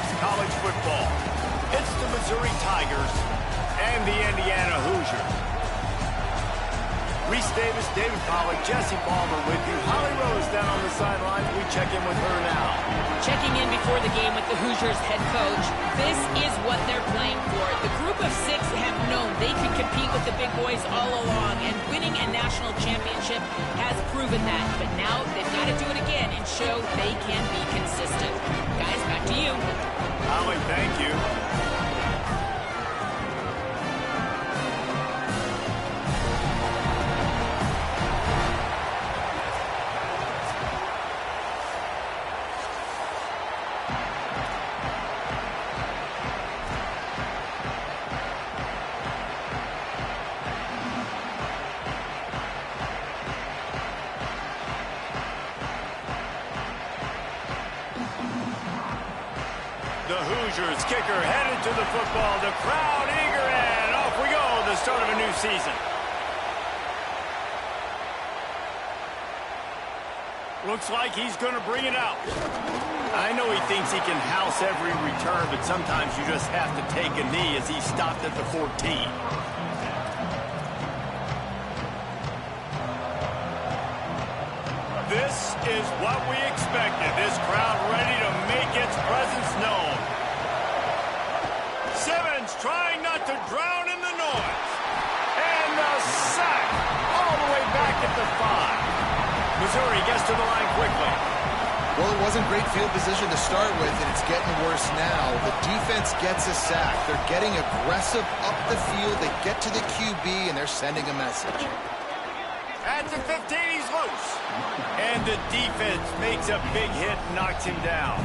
sports college football. It's the Missouri Tigers and the Indiana Hoosiers. Reese Davis, David Pollack, Jesse Palmer with you. Holly Rose down on the sidelines. We check in with her now. Checking in before the game with the Hoosiers head coach. This is what they're playing for. The group of 6 have known they could compete with the big boys all along, and winning a national championship has proven that. But now they've got to do it again and show they can be consistent. Guys, back to you. Holly, thank you. The Hoosiers kicker headed to the football. The crowd eager, and off we go. The start of a new season. Looks like he's going to bring it out. I know he thinks he can house every return, but sometimes you just have to take a knee as he stopped at the 14. This is what we expected. This crowd ready to make its presence known. Simmons trying not to drown in the noise. And the sack all the way back at the 5. Missouri gets to the line quickly. Well, it wasn't great field position to start with, and it's getting worse now. The defense gets a sack. They're getting aggressive up the field. They get to the QB, and they're sending a message. At the 15, he's loose. And the defense makes a big hit and knocks him down.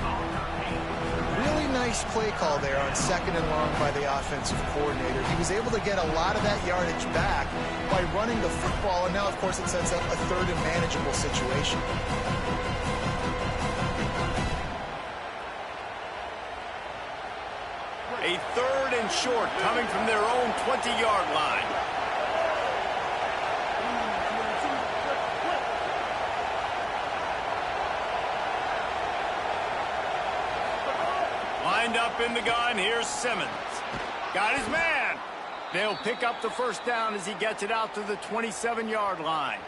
Really nice play call there on 2nd and long by the offensive coordinator. He was able to get a lot of that yardage back by running the football, and now, of course, it sets up a 3rd and manageable situation. A 3rd and short coming from their own 20-yard line. Lined up in the gun, here's Simmons. Got his man. They'll pick up the first down as he gets it out to the 27-yard line.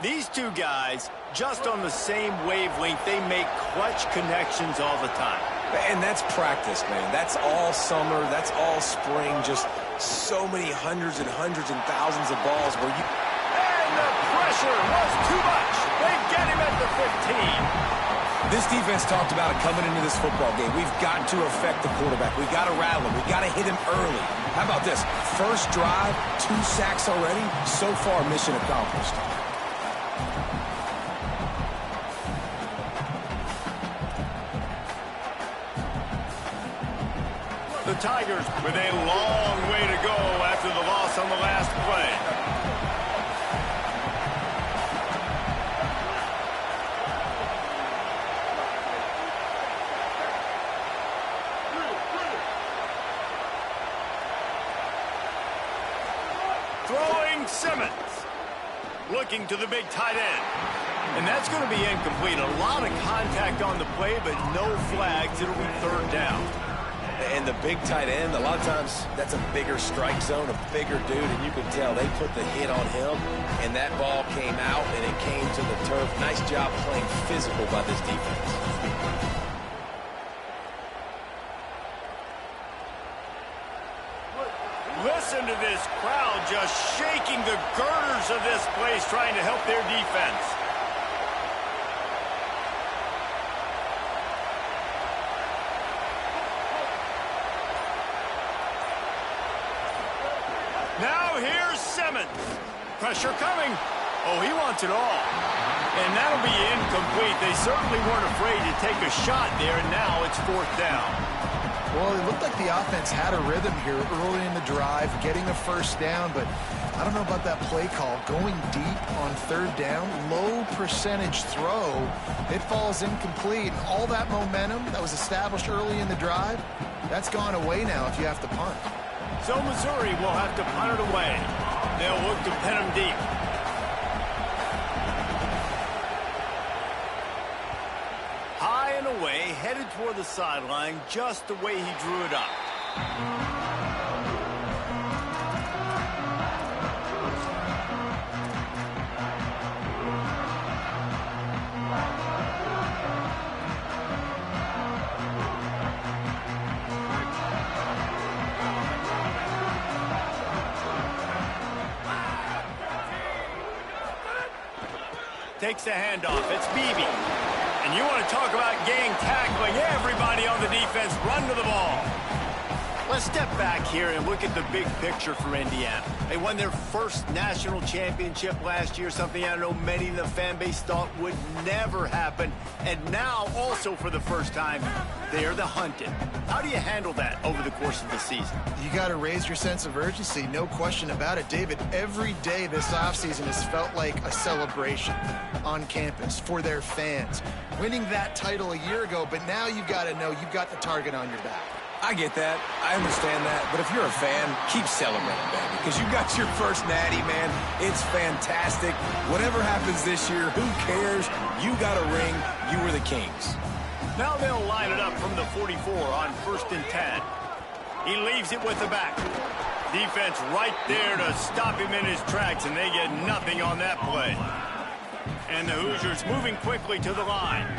These two guys, just on the same wavelength, they make clutch connections all the time. And that's practice, man. That's all summer. That's all spring. Just so many hundreds and thousands of balls where you... And the pressure was too much. They get him at the 15. This defense talked about it coming into this football game. We've got to affect the quarterback. We've got to rattle him. We've got to hit him early. How about this? First drive, 2 sacks already. So far, mission accomplished. The Tigers with a long way to go after the loss on the last play. Throwing Simmons. Looking to the big tight end. And that's going to be incomplete. A lot of contact on the play, but no flags. It'll be 3rd down. And the big tight end, a lot of times that's a bigger strike zone, a bigger dude, and you can tell they put the hit on him, and that ball came out, and it came to the turf. Nice job playing physical by this defense. Listen to this crowd just shaking the girders of this place, trying to help their defense. Now here's Simmons. Pressure coming. Oh, he wants it all. And that'll be incomplete. They certainly weren't afraid to take a shot there, and now it's 4th down. Well, it looked like the offense had a rhythm here early in the drive, getting a first down, but I don't know about that play call. Going deep on 3rd down, low percentage throw, it falls incomplete. And all that momentum that was established early in the drive, that's gone away now if you have to punt. So Missouri will have to punt it away. They'll look to pin him deep. High and away, headed toward the sideline, just the way he drew it up. Takes the handoff. It's Beebe. And you want to talk about gang tackling. Everybody on the defense run to the ball. Let's step back here and look at the big picture for Indiana. They won their first national championship last year, something I know many in the fan base thought would never happen. And now, also for the first time, they're the hunted. How do you handle that over the course of the season? You got to raise your sense of urgency, no question about it. David, every day this offseason has felt like a celebration on campus for their fans. Winning that title a year ago, but now you've got to know you've got the target on your back. I get that. I understand that. But if you're a fan, keep celebrating, baby, because you got your first natty, man. It's fantastic. Whatever happens this year, who cares? You got a ring. You were the Kings. Now they'll line it up from the 44 on 1st and 10. He leaves it with the back. Defense right there to stop him in his tracks, and they get nothing on that play. And the Hoosiers moving quickly to the line.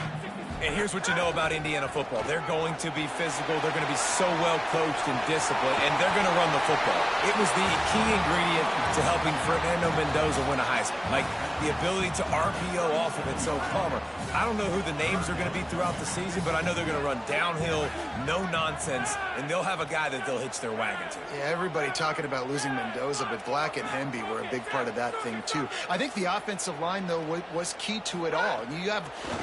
And here's what you know about Indiana football. They're going to be physical. They're going to be so well coached and disciplined, and they're going to run the football. It was the key ingredient to helping Fernando Mendoza win a Heisman. Like the ability to RPO off of it. So, Palmer, I don't know who the names are going to be throughout the season, but I know they're going to run downhill, no nonsense, and they'll have a guy that they'll hitch their wagon to. Yeah, everybody talking about losing Mendoza, but Black and Hemby were a big part of that thing, too. I think the offensive line, though, was key to it all.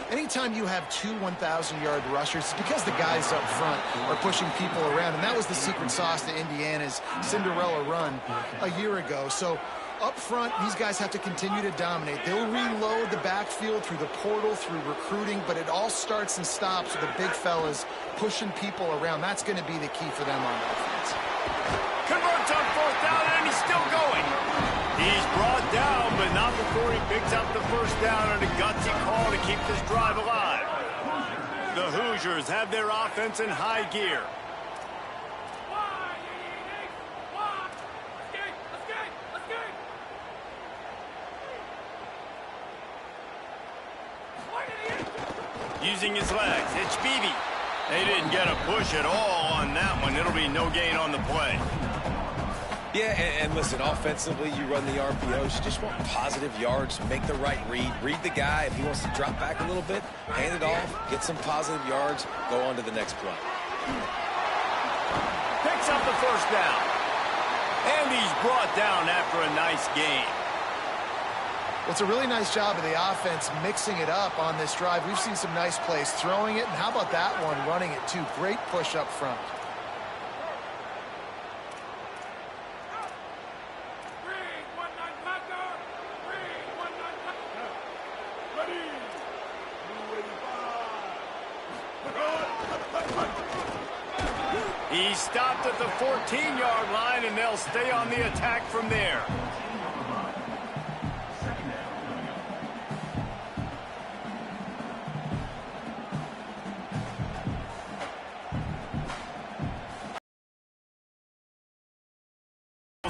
Anytime you have two 1,000-yard rushers, it's because the guys up front are pushing people around, and that was the secret sauce to Indiana's Cinderella run a year ago. So up front, these guys have to continue to dominate. They'll reload the backfield through the portal, through recruiting, but it all starts and stops with the big fellas pushing people around. That's going to be the key for them on offense. Converts on 4th down, and he's still going. He's brought down, but not before he picks up the first down on a gutsy call to keep this drive alive. The Hoosiers have their offense in high gear. Using his legs, it's Beebe. They didn't get a push at all on that one. It'll be no gain on the play. Yeah, and listen, offensively, you run the RPOs. You just want positive yards, make the right read the guy. If he wants to drop back a little bit, hand it off, get some positive yards, go on to the next play. Picks up the first down. And he's brought down after a nice game. Well, it's a really nice job of the offense mixing it up on this drive. We've seen some nice plays throwing it, and how about that one running it too? Great push up front. He stopped at the 14-yard line, and they'll stay on the attack from there.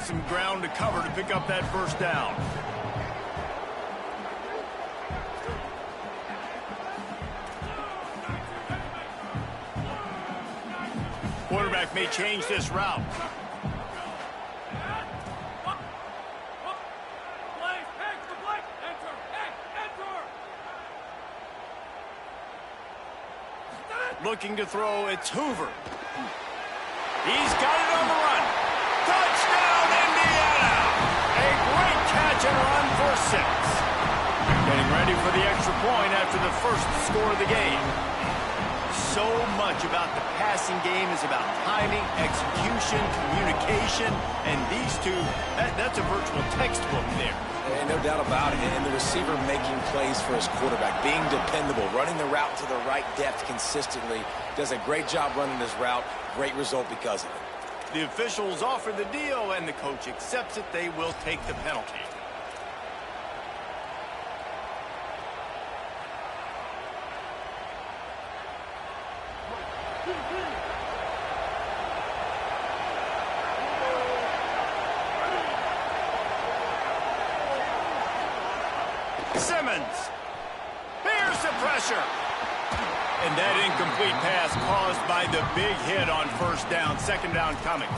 Some ground to cover to pick up that first down. Quarterback may change this route. Looking to throw, it's Hoover. He's got it on the run. Touchdown, Indiana! A great catch and run for 6. Getting ready for the extra point after the first score of the game. So much about the passing game is about timing, execution, communication, and these two, that's a virtual textbook there. And no doubt about it. And the receiver making plays for his quarterback, being dependable, running the route to the right depth consistently, does a great job running his route. Great result because of it. The officials offer the deal, and the coach accepts it. They will take the penalty. Simmons. Here's the pressure. And that incomplete pass caused by the big hit on first down. Second down coming.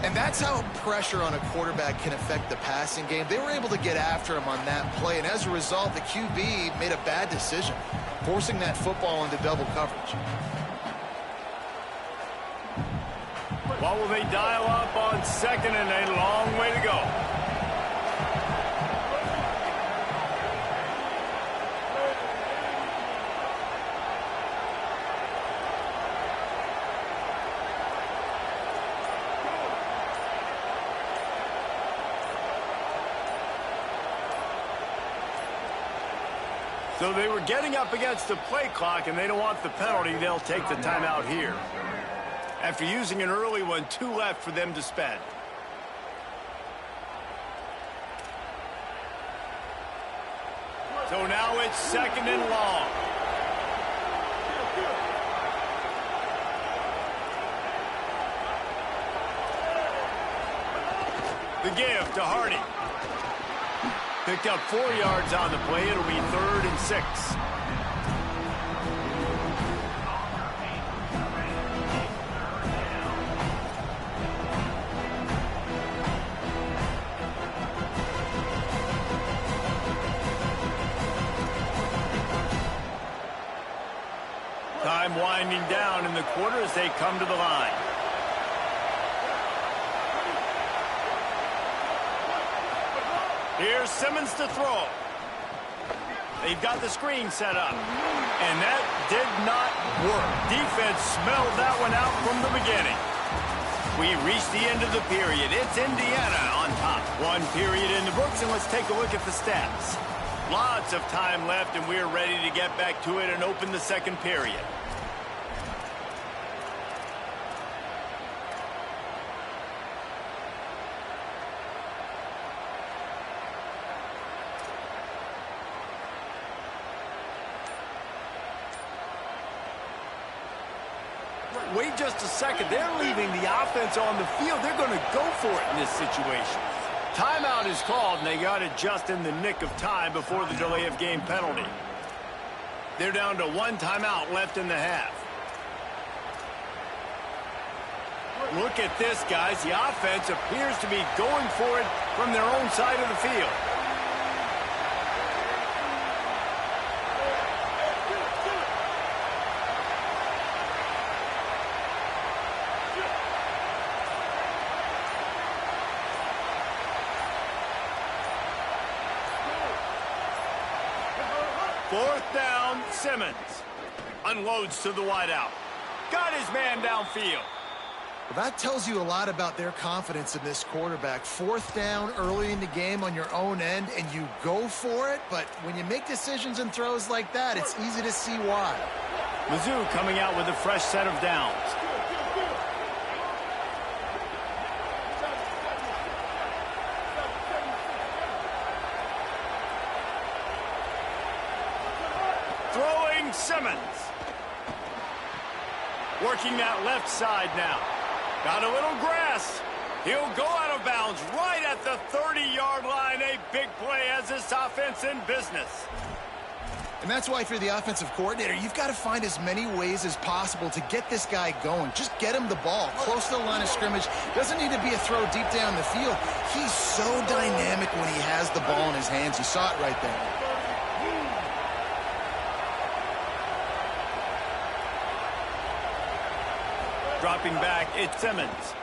And that's how pressure on a quarterback can affect the passing game. They were able to get after him on that play, and as a result, the QB made a bad decision, forcing that football into double coverage. What will they dial up on second and a long way to go? So they were getting up against the play clock, and they don't want the penalty. They'll take the timeout here. After using an early one, 2 left for them to spend. So now it's second and long. The give to Hardy. Picked up 4 yards on the play. It'll be 3rd and 6. Time winding down in the quarter as they come to the line. Here's Simmons to throw. They've got the screen set up. And that did not work. Defense smelled that one out from the beginning. We reached the end of the period. It's Indiana on top. 1 period in the books, and let's take a look at the stats. Lots of time left, and we're ready to get back to it and open the second period. Wait just a second. They're leaving the offense on the field. They're going to go for it in this situation. Timeout is called, and they got it just in the nick of time before the delay of game penalty. They're down to 1 timeout left in the half. Look at this, guys. The offense appears to be going for it from their own side of the field. Fourth down, Simmons. Unloads to the wideout. Got his man downfield. Well, that tells you a lot about their confidence in this quarterback. 4th down early in the game on your own end, and you go for it. But when you make decisions and throws like that, it's easy to see why. Mizzou coming out with a fresh set of downs. Throwing Simmons. Working that left side now. Got a little grass. He'll go out of bounds right at the 30-yard line. A big play as this offense in business. And that's why if you're the offensive coordinator, you've got to find as many ways as possible to get this guy going. Just get him the ball close to the line of scrimmage. Doesn't need to be a throw deep down the field. He's so dynamic when he has the ball in his hands. You saw it right there. Dropping back, it's Simmons.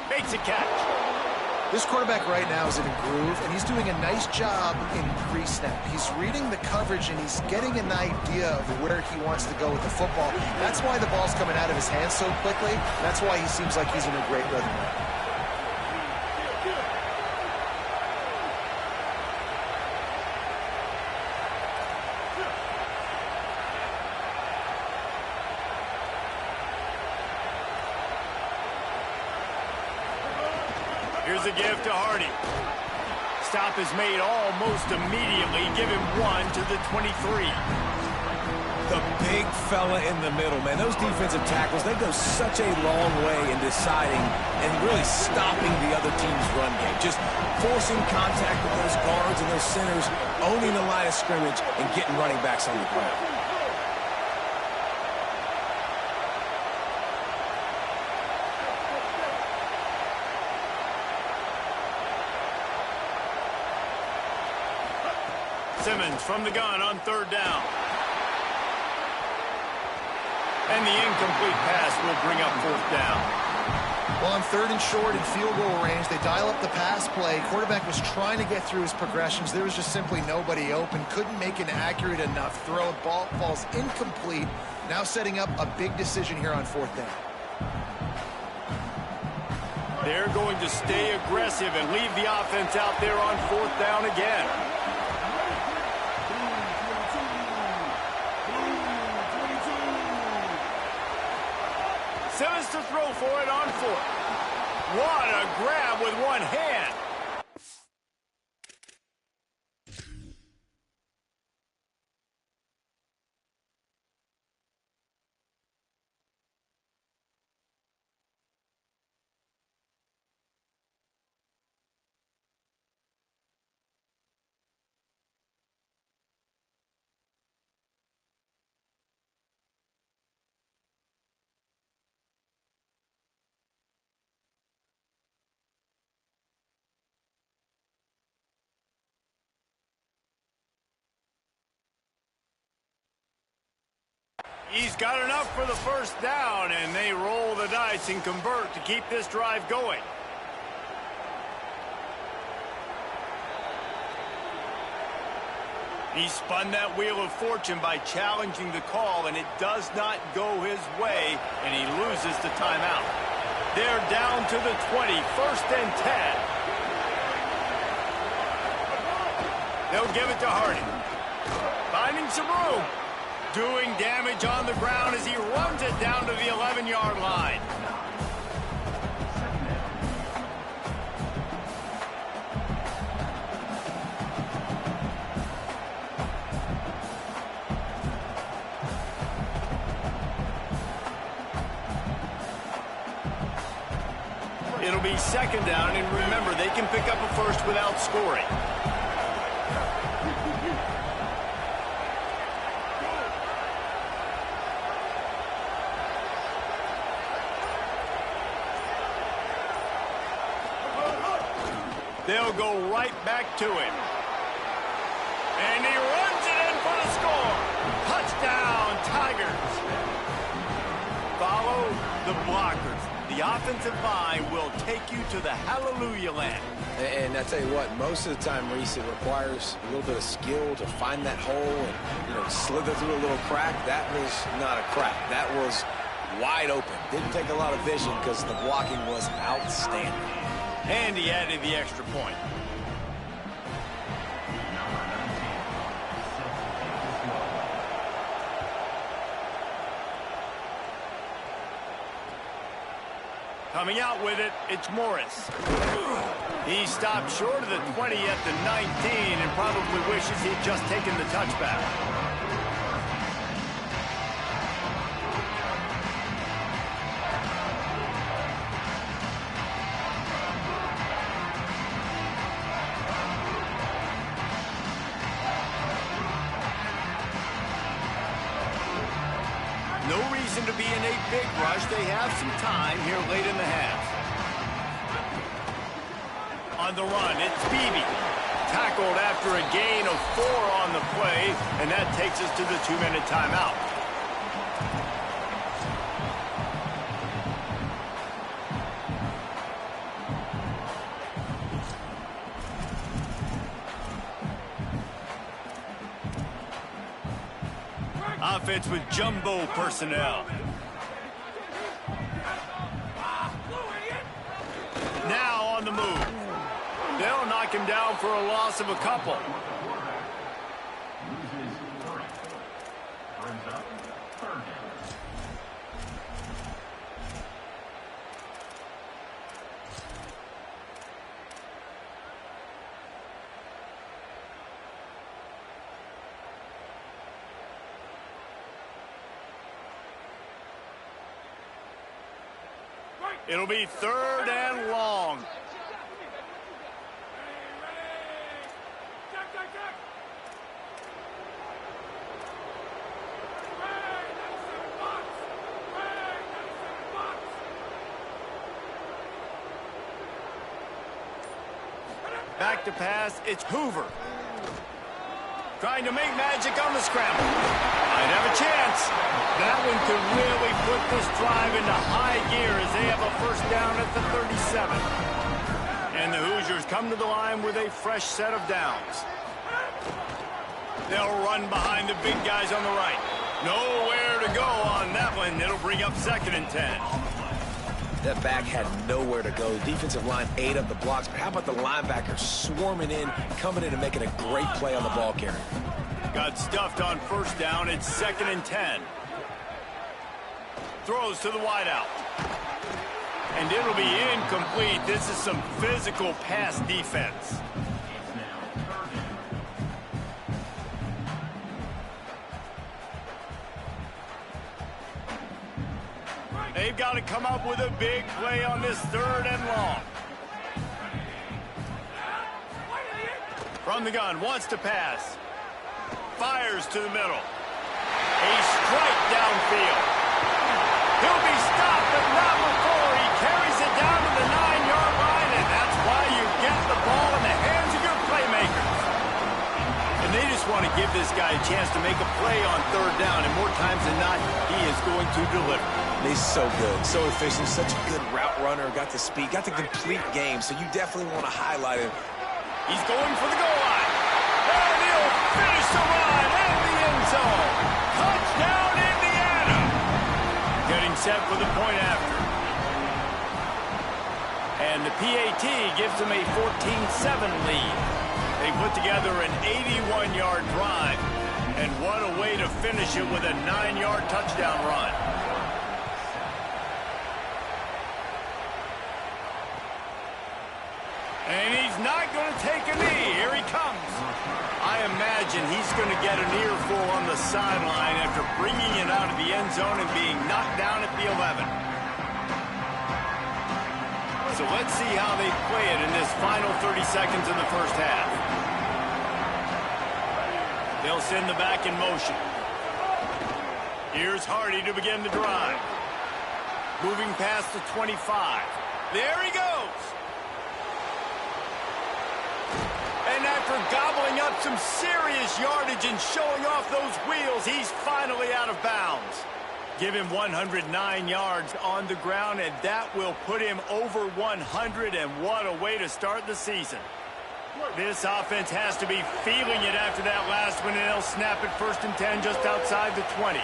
Makes a catch. This quarterback right now is in a groove, and he's doing a nice job in pre-snap. He's reading the coverage, and he's getting an idea of where he wants to go with the football. That's why the ball's coming out of his hands so quickly. That's why he seems like he's in a great rhythm right now. Here's a give to Hardy. Stop is made almost immediately. Give him 1 to the 23. The big fella in the middle, man. Those defensive tackles, they go such a long way in deciding and really stopping the other team's run game. Just forcing contact with those guards and those centers, owning the line of scrimmage, and getting running backs on the ground. Simmons from the gun on third down. And the incomplete pass will bring up fourth down. Well, on third and short in field goal range, they dial up the pass play. Quarterback was trying to get through his progressions. There was just simply nobody open. Couldn't make an accurate enough throw. Ball falls incomplete. Now setting up a big decision here on fourth down. They're going to stay aggressive and leave the offense out there on fourth down again. Simmons to throw for it on fourth. What a grab with one hand. He's got enough for the first down, and they roll the dice and convert to keep this drive going. He spun that wheel of fortune by challenging the call, and it does not go his way, and he loses the timeout. They're down to the 20, first and 10. They'll give it to Hardy. Finding some room. Doing damage on the ground as he runs it down to the 11-yard line. It'll be second down, and remember, they can pick up a first without scoring. They'll go right back to him. And he runs it in for the score. Touchdown, Tigers. Follow the blockers. The offensive line will take you to the hallelujah land. And I tell you what, most of the time, Reese, it requires a little bit of skill to find that hole and, slither through a little crack. That was not a crack. That was wide open. Didn't take a lot of vision because the blocking was outstanding. And he added the extra point. Coming out with it, it's Morris. He stopped short of the 20 at the 19 and probably wishes he'd just taken the touchback. No reason to be in a big rush. They have some time here late in the half. On the run, it's Beebe. Tackled after a gain of 4 on the play, and that takes us to the 2-minute timeout. Offense with jumbo personnel. Now on the move. They'll knock him down for a loss of a couple. It'll be 3rd and long. Back to pass, it's Hoover. Trying to make magic on the scramble. Might have a chance. That one could really put this drive into high gear as they have a first down at the 37. And the Hoosiers come to the line with a fresh set of downs. They'll run behind the big guys on the right. Nowhere to go on that one. It'll bring up 2nd and 10. That back had nowhere to go. The defensive line ate up the blocks, but how about the linebackers swarming in, coming in and making a great play on the ball carrier? Got stuffed on first down. It's 2nd and 10. Throws to the wideout. And it'll be incomplete. This is some physical pass defense. They've got to come up with a big play on this 3rd and long. From the gun, wants to pass. Fires to the middle. A strike downfield. He'll be stopped, but not before he carries it down to the 9-yard line, and that's why you get the ball in the hands of your playmakers. And they just want to give this guy a chance to make a play on 3rd down, and more times than not, he is going to deliver. He's so good, so efficient, such a good route runner, got the speed, got the complete game, so you definitely want to highlight him. He's going for the goal line. And he'll finish the run in the end zone. Touchdown, Indiana. Getting set for the point after. And the PAT gives them a 14-7 lead. They put together an 81-yard drive. And what a way to finish it with a 9-yard touchdown run. And he's not going to take a knee. Here he comes. I imagine he's going to get an earful on the sideline after bringing it out of the end zone and being knocked down at the 11. So let's see how they play it in this final 30 seconds of the first half. They'll send the back in motion. Here's Hardy to begin the drive. Moving past the 25. There he goes. And after gobbling up some serious yardage and showing off those wheels, he's finally out of bounds. Give him 109 yards on the ground, and that will put him over 100, and what a way to start the season. This offense has to be feeling it after that last one, and they'll snap it 1st and 10 just outside the 20.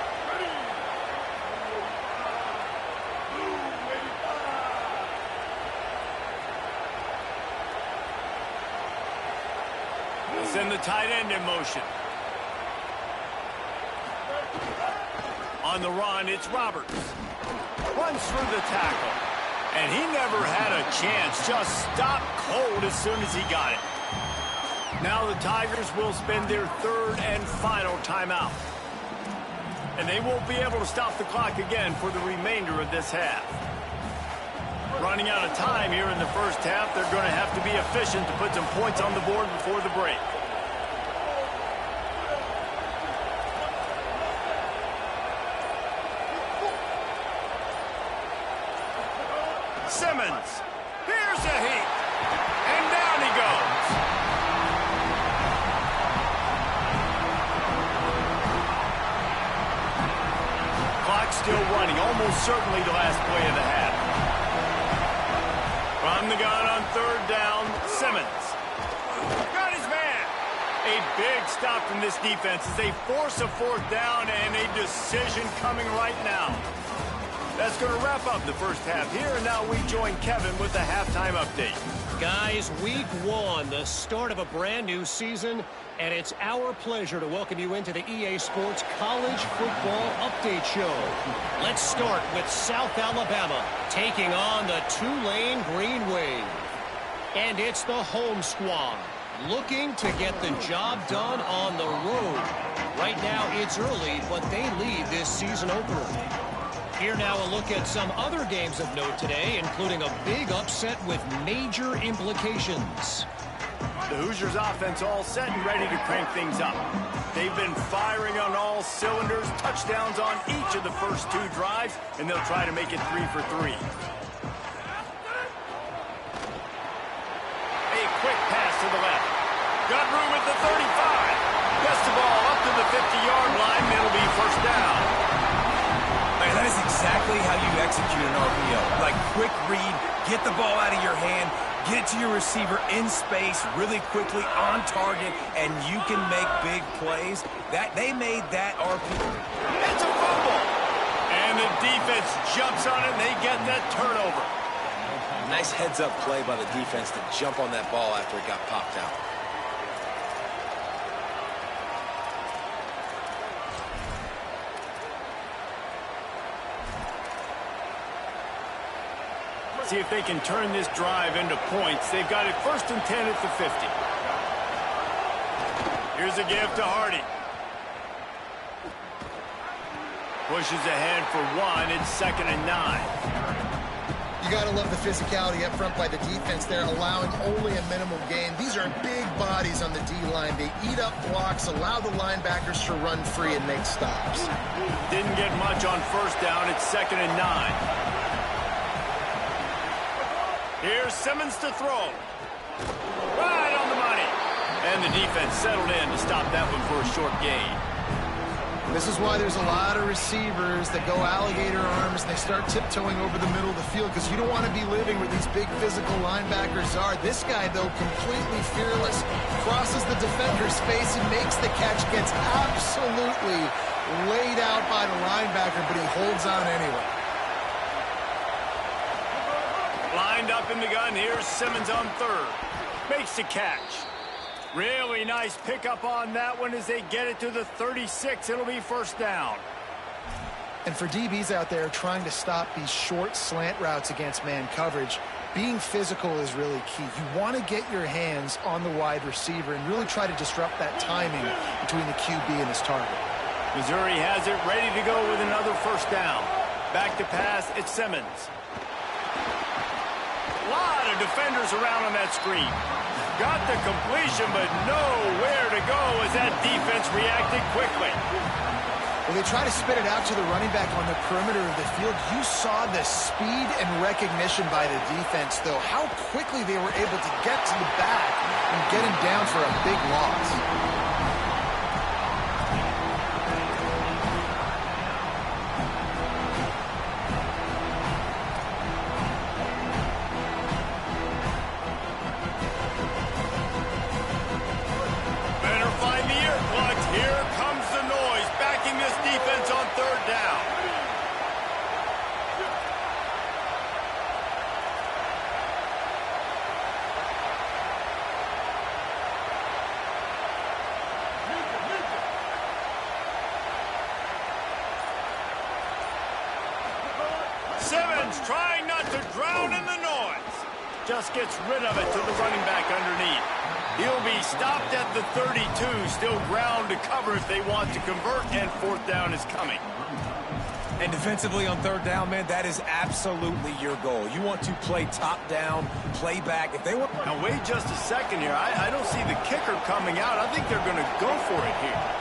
Send the tight end in motion. On the run, it's Roberts. Runs through the tackle. And he never had a chance. Just stopped cold as soon as he got it. Now the Tigers will spend their 3rd and final timeout. And they won't be able to stop the clock again for the remainder of this half. Running out of time here in the first half, they're going to have to be efficient to put some points on the board before the break. Simmons, here's a heat, and down he goes. Clock still running, almost certainly the last play of the half. From the gun on 3rd down, Simmons. Got his man. A big stop from this defense as they force a 4th down, and a decision coming right now. That's going to wrap up the first half here, and now we join Kevin with the halftime update. Guys, week 1, the start of a brand new season, and it's our pleasure to welcome you into the EA Sports College Football Update Show. Let's start with South Alabama taking on the Tulane Green Wave. And it's the home squad looking to get the job done on the road. Right now, it's early, but they lead this season opener. Here now a look at some other games of note today, including a big upset with major implications. The Hoosiers offense all set and ready to crank things up. They've been firing on all cylinders, touchdowns on each of the first 2 drives, and they'll try to make it 3 for 3. A quick pass to the left. Got room at the 35. Gets the ball up to the 50-yard line. It'll be first down. Man, that is exactly how you execute an RPO. Like, quick read, get the ball out of your hand, get it to your receiver in space really quickly on target, and you can make big plays. They made that RPO. It's a fumble. And the defense jumps on it, and they get that turnover. Nice heads-up play by the defense to jump on that ball after it got popped out. See if they can turn this drive into points. They've got it 1st and 10 at the 50. Here's a give to Hardy. Pushes ahead for 1. It's 2nd and 9. You got to love the physicality up front by the defense there, allowing only a minimum gain. These are big bodies on the D-line. They eat up blocks, allow the linebackers to run free and make stops. Didn't get much on 1st down. It's 2nd and 9. Here's Simmons to throw. Right on the money. And the defense settled in to stop that one for a short gain. This is why there's a lot of receivers that go alligator arms and they start tiptoeing over the middle of the field because you don't want to be living where these big physical linebackers are. This guy, though, completely fearless, crosses the defender's face and makes the catch, gets absolutely laid out by the linebacker, but he holds on anyway. Lined up in the gun. Here's Simmons on 3rd. Makes the catch. Really nice pickup on that one as they get it to the 36. It'll be 1st down. And for DBs out there trying to stop these short slant routes against man coverage, being physical is really key. You want to get your hands on the wide receiver and really try to disrupt that timing between the QB and his target. Missouri has it ready to go with another 1st down. Back to pass. It's Simmons. A lot of defenders around on that screen. Got the completion, but nowhere to go as that defense reacted quickly. When they try to spit it out to the running back on the perimeter of the field, you saw the speed and recognition by the defense, though. How quickly they were able to get to the back and get him down for a big loss. Simmons trying not to drown in the noise. Just gets rid of it to the running back underneath. He'll be stopped at the 32. Still ground to cover if they want to convert, and 4th down is coming. And defensively on 3rd down, man, that is absolutely your goal. You want to play top down, play back. If they want... Now, wait just a second here. I don't see the kicker coming out. I think they're going to go for it here.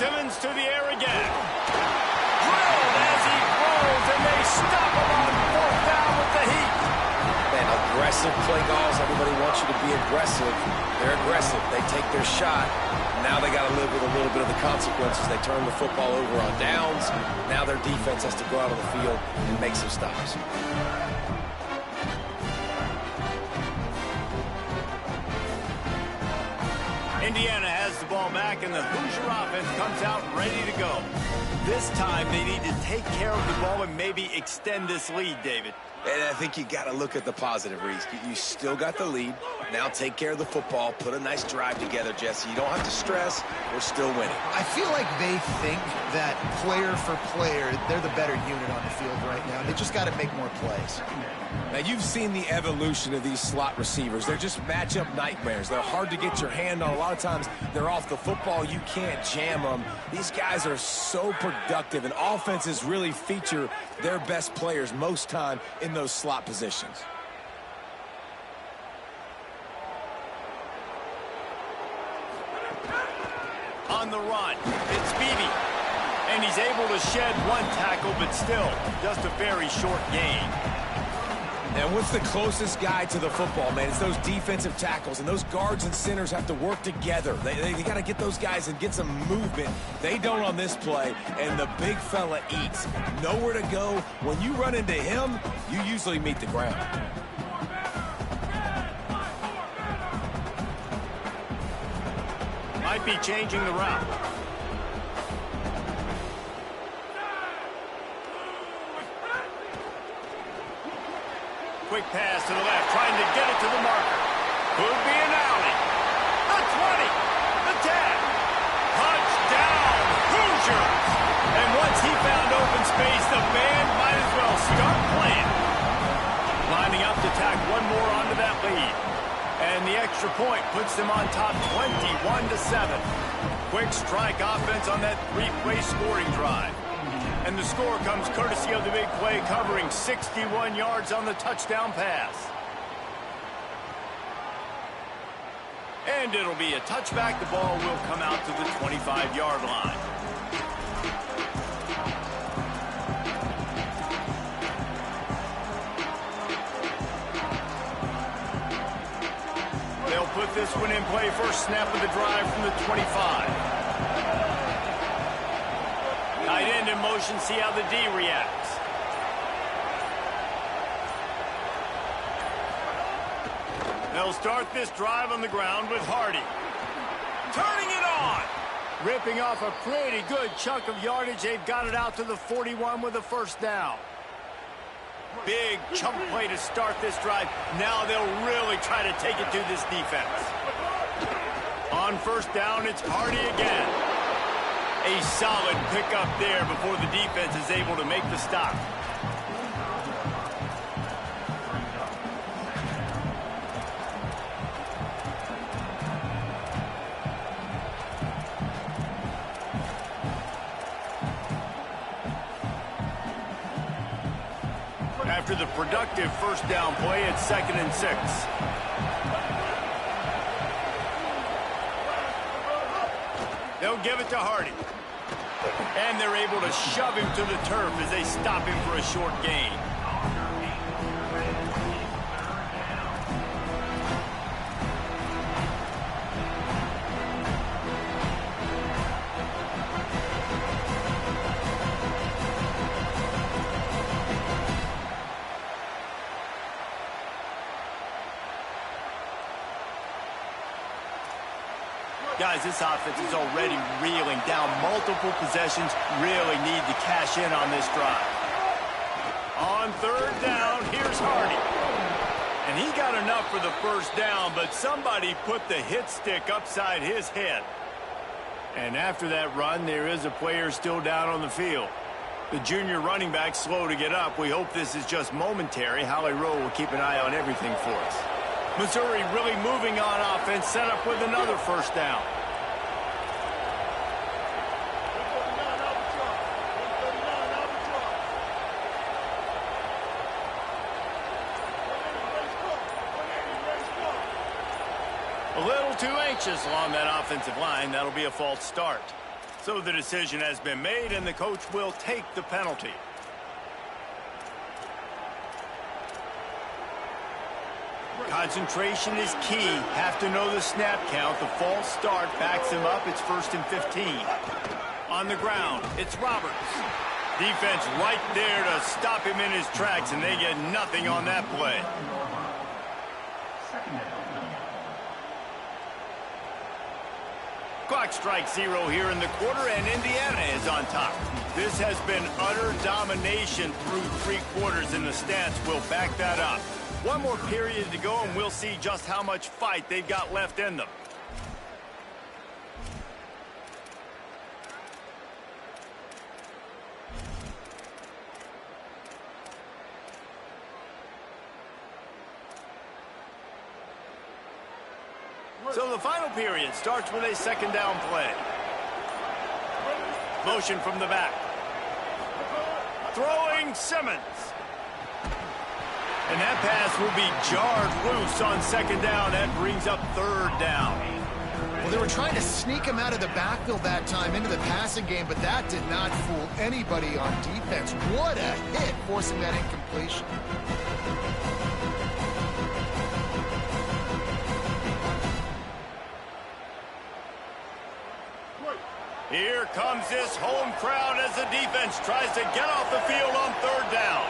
Simmons to the air again. Drilled as he throws, and they stop him on 4th down with the heat. Man, aggressive play calls. Everybody wants you to be aggressive. They're aggressive. They take their shot. Now they got to live with a little bit of the consequences. They turn the football over on downs. Now their defense has to go out on the field and make some stops. Indiana has the ball back, and the Hoosier offense comes out ready to go. This time, they need to take care of the ball and maybe extend this lead, David. And I think you got to look at the positive, Reese. You still got the lead. Now take care of the football. Put a nice drive together, Jesse. You don't have to stress. We're still winning. I feel like they think that player for player, they're the better unit on the field right now. They just got to make more plays. Now, you've seen the evolution of these slot receivers. They're just matchup nightmares. They're hard to get your hand on. A lot of times, they're off the football. You can't jam them. These guys are so productive, and offenses really feature their best players most time in those slot positions. On the run, it's Beebe. And he's able to shed one tackle, but still, just a very short gain. And what's the closest guy to the football, man? It's those defensive tackles, and those guards and centers have to work together. They got to get those guys and get some movement. They don't on this play, and the big fella eats. Nowhere to go. When you run into him, you usually meet the ground. Might be changing the route. Quick pass to the left, trying to get it to the marker. Could be an alley. The 20, the 10. Touchdown, Hoosiers! And once he found open space, the band might as well start playing. Lining up to tack one more onto that lead. And the extra point puts them on top 21-7. Quick strike offense on that three-play scoring drive. And the score comes courtesy of the big play, covering 61 yards on the touchdown pass. And it'll be a touchback. The ball will come out to the 25-yard line. They'll put this one in play. First snap of the drive from the 25. Tight end in motion, see how the D reacts. They'll start this drive on the ground with Hardy. Turning it on! Ripping off a pretty good chunk of yardage. They've got it out to the 41 with a first down. Big chunk play to start this drive. Now they'll really try to take it to this defense. On first down, it's Hardy again. A solid pickup there before the defense is able to make the stop. After the productive first down play, it's 2nd and 6. They'll give it to Hardy. And they're able to shove him to the turf as they stop him for a short gain. Guys, this offense is already reeling down multiple possessions. Really need to cash in on this drive. On third down, here's Hardy. And he got enough for the first down, but somebody put the hit stick upside his head. And after that run, there is a player still down on the field. The junior running back slow to get up. We hope this is just momentary. Holly Rowe will keep an eye on everything for us. Missouri really moving on offense, set up with another first down. A little too anxious along that offensive line. That'll be a false start. So the decision has been made, and the coach will take the penalty. Concentration is key. Have to know the snap count. The false start backs him up. It's 1st and 15. On the ground, it's Roberts. Defense right there to stop him in his tracks, and they get nothing on that play. Clock strikes 0 here in the quarter, and Indiana is on top. This has been utter domination through 3 quarters, and the stats will back that up. One more period to go, and we'll see just how much fight they've got left in them. So the final period starts with a second down play. Motion from the back. Throwing Simmons. And that pass will be jarred loose on second down. That brings up third down. Well, they were trying to sneak him out of the backfield that time into the passing game, but that did not fool anybody on defense. What a hit, forcing that incompletion. Here comes this home crowd as the defense tries to get off the field on third down.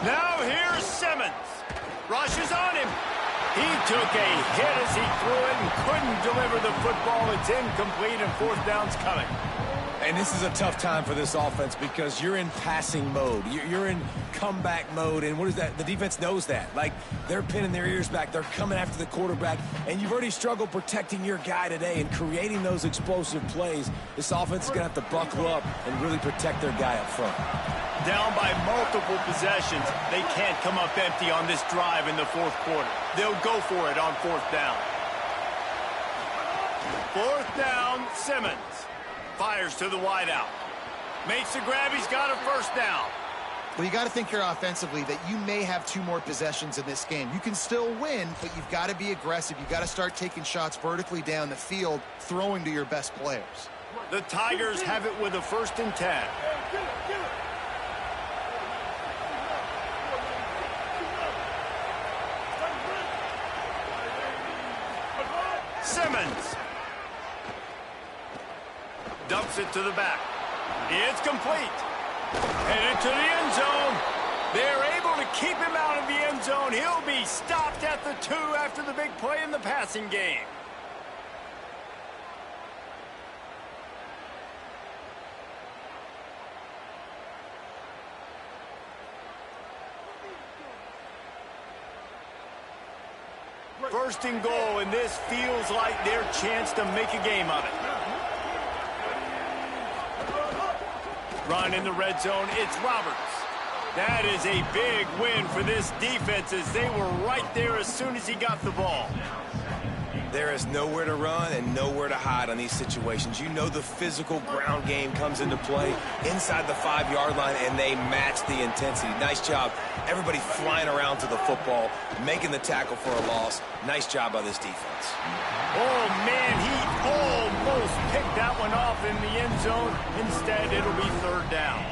Now here's Simmons. Rushes on him. He took a hit as he threw it and couldn't deliver the football. It's incomplete and fourth down's coming. And this is a tough time for this offense because you're in passing mode. You're in comeback mode, and what is that? The defense knows that. Like, they're pinning their ears back. They're coming after the quarterback, and you've already struggled protecting your guy today and creating those explosive plays. This offense is going to have to buckle up and really protect their guy up front. Down by multiple possessions, they can't come up empty on this drive in the fourth quarter. They'll go for it on fourth down. Fourth down, Simmons. Fires to the wideout. Makes the grab. He's got a first down. Well, you got to think here offensively that you may have 2 more possessions in this game. You can still win, but you've got to be aggressive. You've got to start taking shots vertically down the field, throwing to your best players. The Tigers have it with a 1st and 10. Simmons. Dumps it to the back. It's complete. Headed to the end zone. They're able to keep him out of the end zone. He'll be stopped at the 2 after the big play in the passing game. First and goal, and this feels like their chance to make a game of it. Run in the red zone, it's Roberts. That is a big win for this defense as they were right there as soon as he got the ball. There is nowhere to run and nowhere to hide on these situations. You know the physical ground game comes into play inside the 5-yard line, and they match the intensity. Nice job. Everybody flying around to the football, making the tackle for a loss. Nice job by this defense. Oh, man, he almost picked that one off in the end zone. Instead, it'll be third down.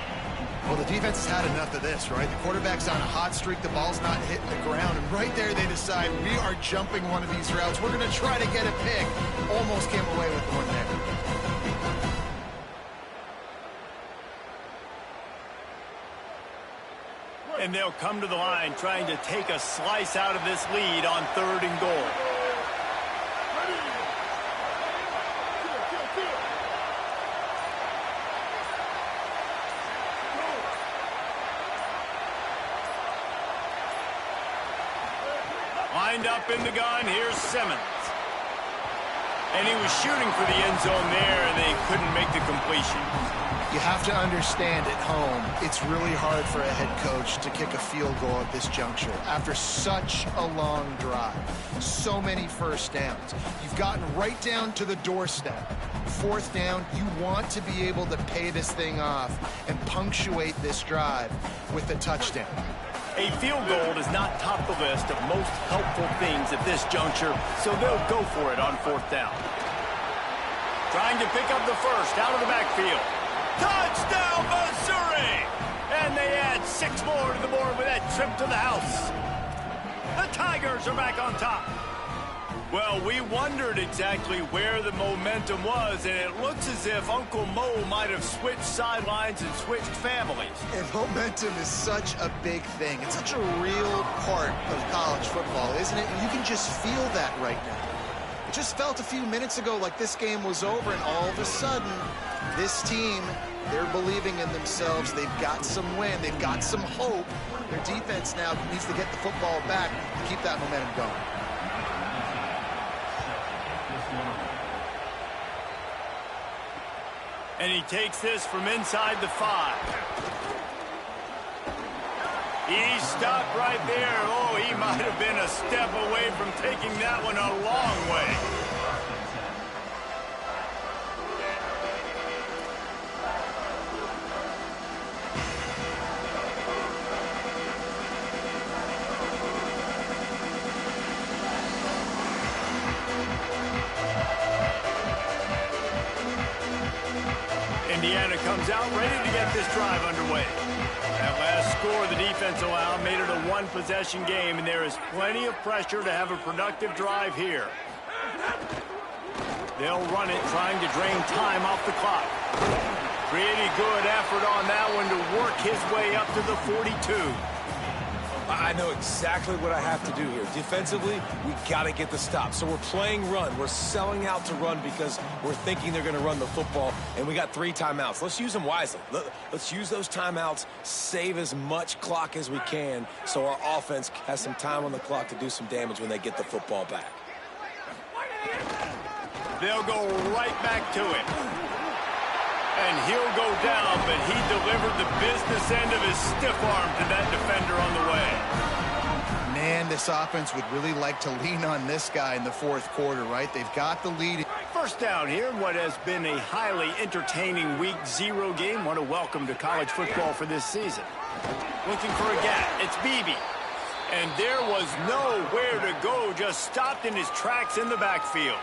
Well, the defense has had enough of this, right? The quarterback's on a hot streak. The ball's not hitting the ground. And right there, they decide, we are jumping one of these routes. We're going to try to get a pick. Almost came away with one there. And they'll come to the line trying to take a slice out of this lead on third and goal. Lined up in the gun, here's Simmons. And he was shooting for the end zone there, and they couldn't make the completion. You have to understand at home, it's really hard for a head coach to kick a field goal at this juncture. After such a long drive, so many first downs, you've gotten right down to the doorstep. Fourth down, you want to be able to pay this thing off and punctuate this drive with a touchdown. A field goal does not top the list of most helpful things at this juncture, so they'll go for it on fourth down. Trying to pick up the first out of the backfield. Touchdown, Missouri! And they add 6 more to the board with that trip to the house. The Tigers are back on top. Well, we wondered exactly where the momentum was, and it looks as if Uncle Mo might have switched sidelines and switched families. And momentum is such a big thing. It's such a real part of college football, isn't it? And you can just feel that right now. It just felt a few minutes ago like this game was over, and all of a sudden, this team, they're believing in themselves. They've got some wind. They've got some hope. Their defense now needs to get the football back and keep that momentum going. And he takes this from inside the 5. He stopped right there. Oh, he might have been a step away from taking that one a long way. Indiana comes out ready to get this drive underway. That last score the defense allowed made it a one-possession game, and there is plenty of pressure to have a productive drive here. They'll run it, trying to drain time off the clock. Pretty good effort on that one to work his way up to the 42. I know exactly what I have to do here. Defensively, we got to get the stop. So we're playing run. We're selling out to run because we're thinking they're going to run the football, and we got 3 timeouts. Let's use them wisely. Let's use those timeouts, save as much clock as we can so our offense has some time on the clock to do some damage when they get the football back. They'll go right back to it. And he'll go down, but he delivered the business end of his stiff arm to that defender on the way. Man, this offense would really like to lean on this guy in the fourth quarter, right? They've got the lead. First down here, what has been a highly entertaining Week 0 game. What a welcome to college football for this season. Looking for a gap. It's Beebe. And there was nowhere to go, just stopped in his tracks in the backfield.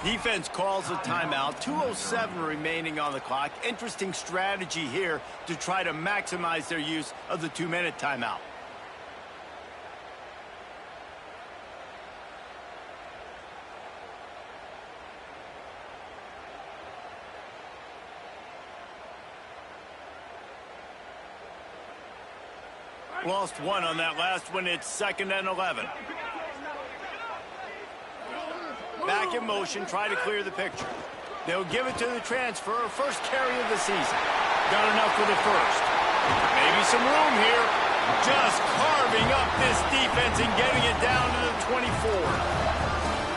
Defense calls a timeout. 2:07 remaining on the clock. Interesting strategy here to try to maximize their use of the 2-minute timeout. Lost one on that last one. It's 2nd and 11. Back in motion, try to clear the picture. They'll give it to the transfer, first carry of the season. Got enough for the first. Maybe some room here. Just carving up this defense and getting it down to the 24.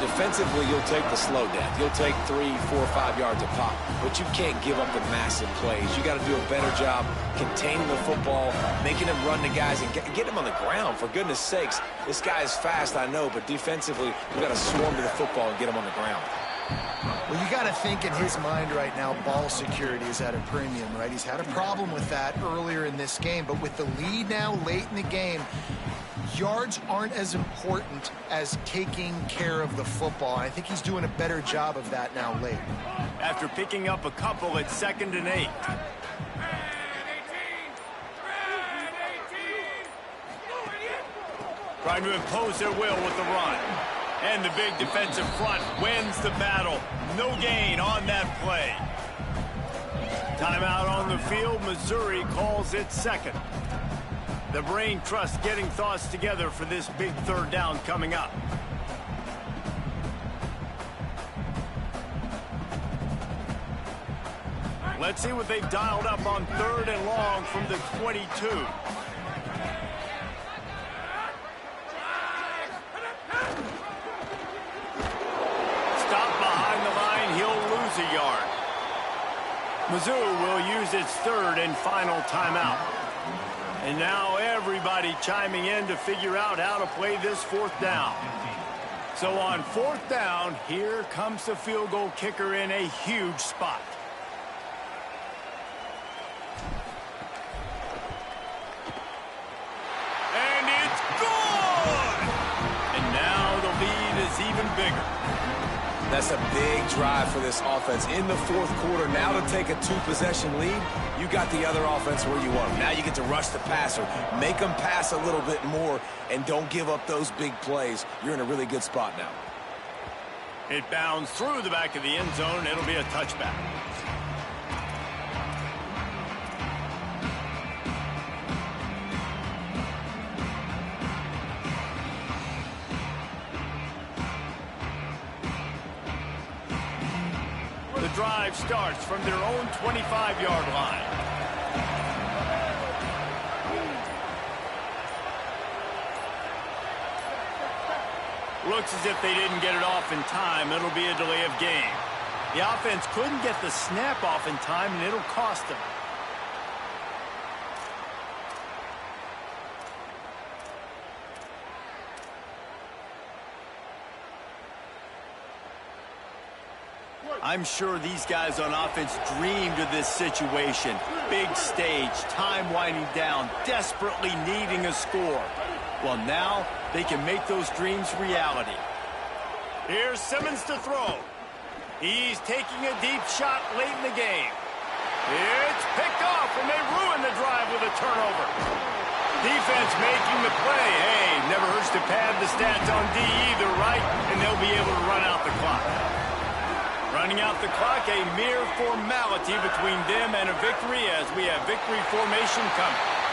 Defensively, you'll take the slow down. You'll take 3, 4, 5 yards a pop, but you can't give up the massive plays. You got to do a better job containing the football, making them run the guys, and get them on the ground. For goodness sakes, this guy is fast, I know, but defensively, you got to swarm to the football and get him on the ground. Well, you got to think in his mind right now, ball security is at a premium, right? He's had a problem with that earlier in this game, but with the lead now late in the game, yards aren't as important as taking care of the football. I think he's doing a better job of that now late. After picking up a couple, it's 2nd and 8. Trying to impose their will with the run. And the big defensive front wins the battle. No gain on that play. Timeout on the field. Missouri calls it 2nd. The brain trust getting thoughts together for this big 3rd down coming up. Let's see what they've dialed up on 3rd and long from the 22. Stop behind the line. He'll lose a yard. Mizzou will use its 3rd and final timeout. And now everybody chiming in to figure out how to play this 4th down. So on 4th down, here comes the field goal kicker in a huge spot. And it's good! And now the lead is even bigger. That's a big drive for this offense in the 4th quarter. Now to take a 2-possession lead, you got the other offense where you want them. Now you get to rush the passer, make them pass a little bit more, and don't give up those big plays. You're in a really good spot now. It bounds through the back of the end zone. It'll be a touchback. drive starts from their own 25-yard line. Looks as if they didn't get it off in time. It'll be a delay of game. The offense couldn't get the snap off in time, and it'll cost them. I'm sure these guys on offense dreamed of this situation. Big stage, time winding down, desperately needing a score. Well, now they can make those dreams reality. Here's Simmons to throw. He's taking a deep shot late in the game. It's picked off, and they ruin the drive with a turnover. Defense making the play. Hey, never hurts to pad the stats on D either, right? And they'll be able to run out the clock. Running out the clock, a mere formality between them and a victory as we have victory formation coming.